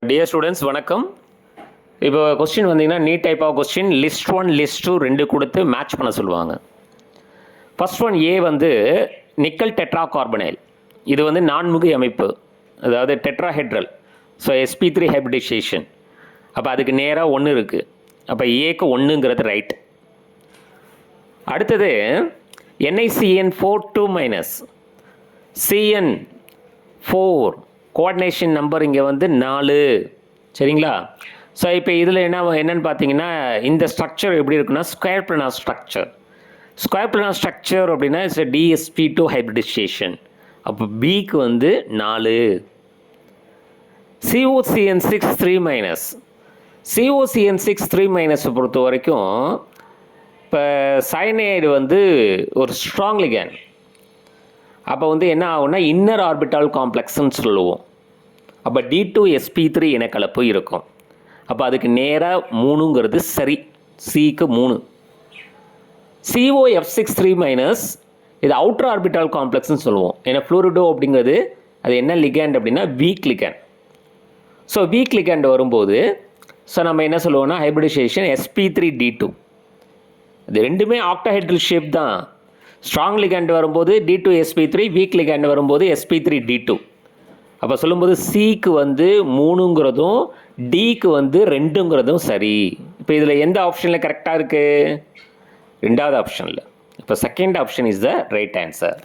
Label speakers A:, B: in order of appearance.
A: Dear students வணக்கம். இப்போ question வந்தீங்கன்னா NEET type of question list 1 list 2 ரெண்டு கொடுத்து மேட்ச் பண்ண சொல்லுவாங்க. ஃபர்ஸ்ட் ஒன் ஏ வந்து நிக்கல் டெட்ரா கார்பனைல். இது வந்து நான்முகி அமைப்பு, அதாவது டெட்ராஹெட்ரல். So sp3 hybridisation. அப்போ அதுக்கு நேராக 1 இருக்குது. அப்போ ஏக்கு 1ங்கிறது ரைட். அடுத்தது NiCN4 2- CN4 கோஆர்டினேஷன் நம்பர் இங்கே வந்து 4. சரிங்களா? ஸோ இப்போ இதில் என்னென்னு பார்த்தீங்கன்னா இந்த ஸ்ட்ரக்சர் எப்படி இருக்குன்னா square planar structure. Square planar structure அப்படின்னா இட்ஸ் DsP2 ஹைப்ரிடைசேஷன். அப்போ பிக்கு வந்து 4. COCN6 3-. COCN6 3- பொறுத்த வரைக்கும் இப்போ சயனைடு வந்து ஒரு ஸ்ட்ராங் லிகேண்ட். அப்போ வந்து என்ன ஆகும்னா இன்னர் ஆர்பிட்டால் காம்ப்ளெக்ஸ்ன்னு சொல்லுவோம். அப்போ D2sp3 இனக்கலப்பு இருக்கும். அப்போ அதுக்கு நேராக 3ங்கிறது சரி. சிக்கு 3. COF6 3- இது அவுட்டர் ஆர்பிட்டால் காம்ப்ளெக்ஸ்ன்னு சொல்லுவோம். ஏன்னா ஃப்ளூரிடோ அப்படிங்கிறது அது என்ன லிகேண்ட் அப்படின்னா week ligand. So week ligand வரும்போது ஸோ நம்ம என்ன சொல்லுவோம்னா ஹைப்ரிடைசேஷன் sp3D2. இது ரெண்டுமே ஆக்டாஹெட்ரல் ஷேப் தான். ஸ்ட்ராங் லிகேண்ட் வரும்போது D2sp3, வீக் லிகேண்ட் வரும்போது sp3D2. அப்போ சொல்லும்போது சிக்கு வந்து 3ங்கிறதும் டிக்கு வந்து 2ங்கிறதும் சரி. இப்போ இதில் எந்த ஆப்ஷனில் கரெக்டாக இருக்குது? 2வது ஆப்ஷனில். இப்போ second option is the right answer.